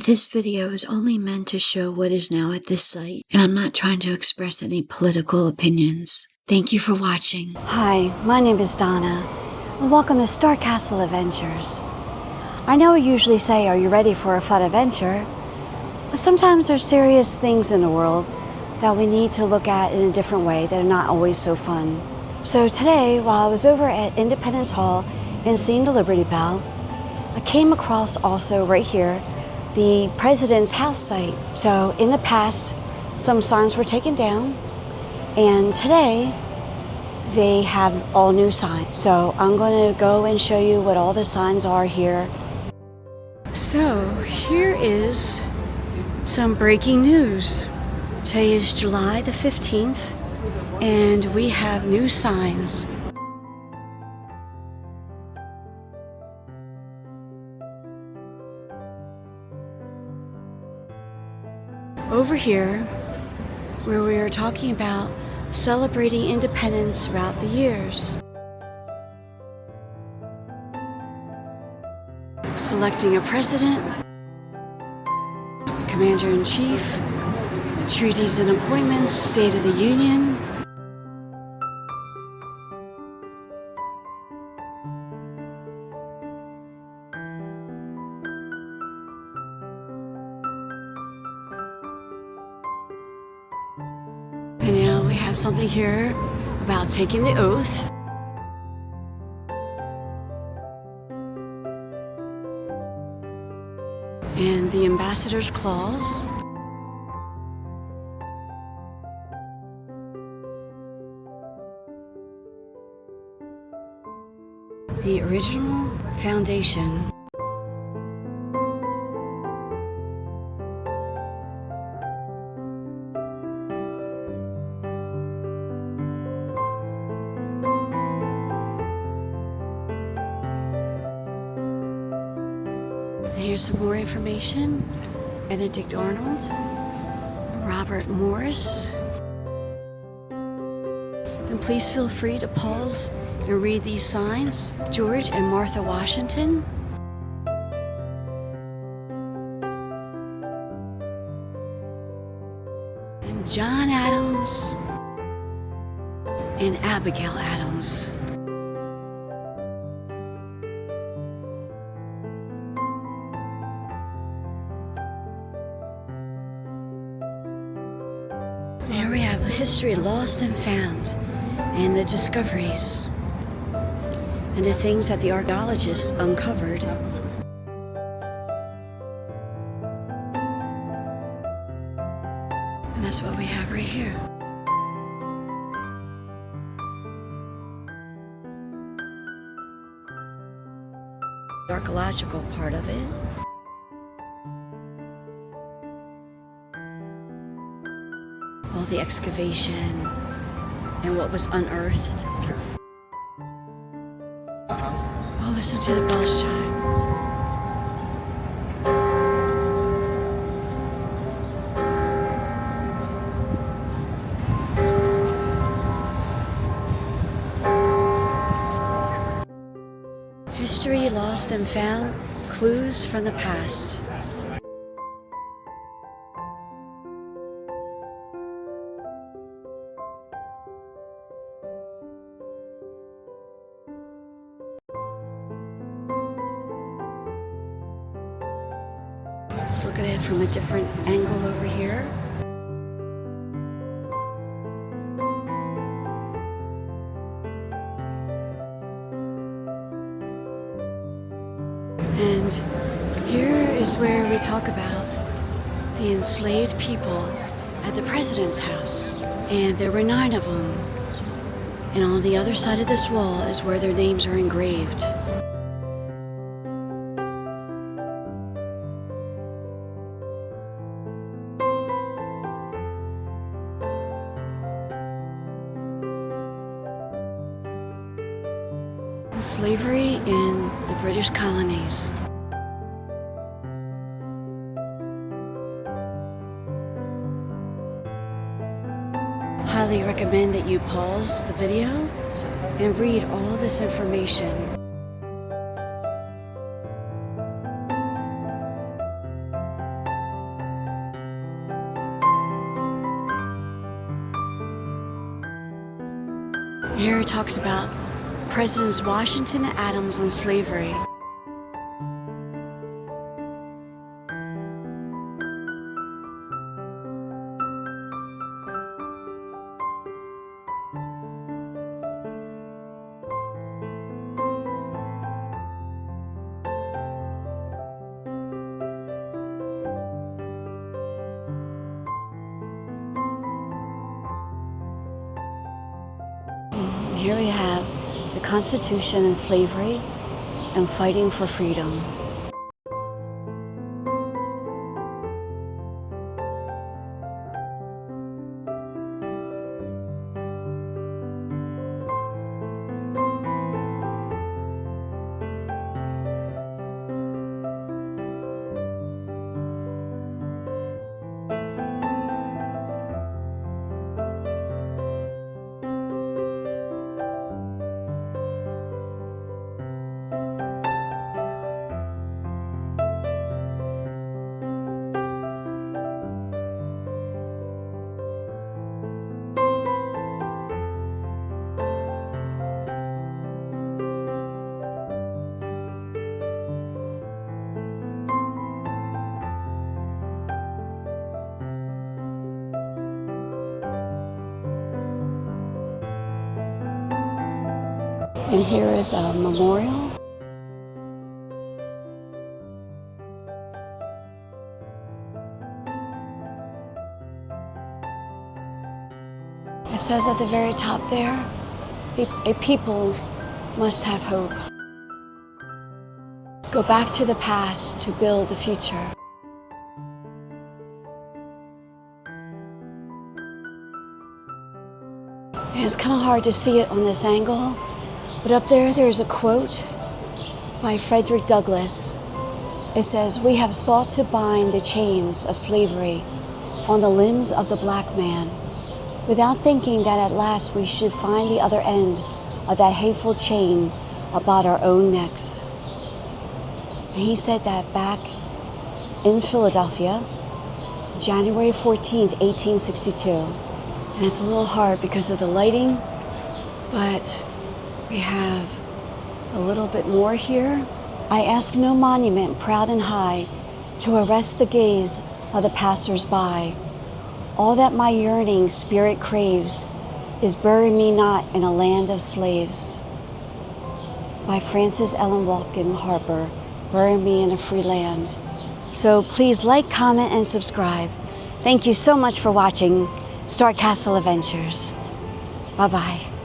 This video is only meant to show what is now at this site, and I'm not trying to express any political opinions. Thank you for watching. Hi, my name is Donna, and welcome to Starcastle Adventures. I know we usually say, are you ready for a fun adventure? But sometimes there's serious things in the world that we need to look at in a different way that are not always so fun. So today, while I was over at Independence Hall and seeing the Liberty Bell, I came across also right here the President's house site. So in the past, some signs were taken down, and today they have all new signs. So I'm going to go and show you what all the signs are here. So here is some breaking news. Today is July the 15th, and we have new signs. Over here, where we are talking about celebrating independence throughout the years. Selecting a president, commander-in-chief, treaties and appointments, State of the Union. And now we have something here about taking the oath. And the ambassador's clause. The original foundation. Here's some more information. Benedict Arnold, Robert Morris. And please feel free to pause and read these signs. George and Martha Washington. And John Adams and Abigail Adams. Here we have a history lost and found, and the discoveries, and the things that the archaeologists uncovered. And that's what we have right here. The archaeological part of it. All the excavation and what was unearthed. Oh, listen to the bells chime. History lost and found, clues from the past. Let's look at it from a different angle over here. And here is where we talk about the enslaved people at the president's house. And there were 9 of them. And on the other side of this wall is where their names are engraved. Slavery in the British colonies. Highly recommend that you pause the video and read all of this information. Here it talks about Presidents Washington and Adams on slavery. Here we have the Constitution and slavery and fighting for freedom. And here is a memorial. It says at the very top there, a people must have hope. Go back to the past to build the future. And it's kind of hard to see it on this angle, but up there, there's a quote by Frederick Douglass. It says, "We have sought to bind the chains of slavery on the limbs of the black man, without thinking that at last we should find the other end of that hateful chain about our own necks." And he said that back in Philadelphia, January 14th, 1862. And it's a little hard because of the lighting, but we have a little bit more here. "I ask no monument proud and high to arrest the gaze of the passers-by. All that my yearning spirit craves is bury me not in a land of slaves." By Frances Ellen Walton Harper, Bury Me in a Free Land. So please like, comment, and subscribe. Thank you so much for watching Starcastle Adventures. Bye-bye.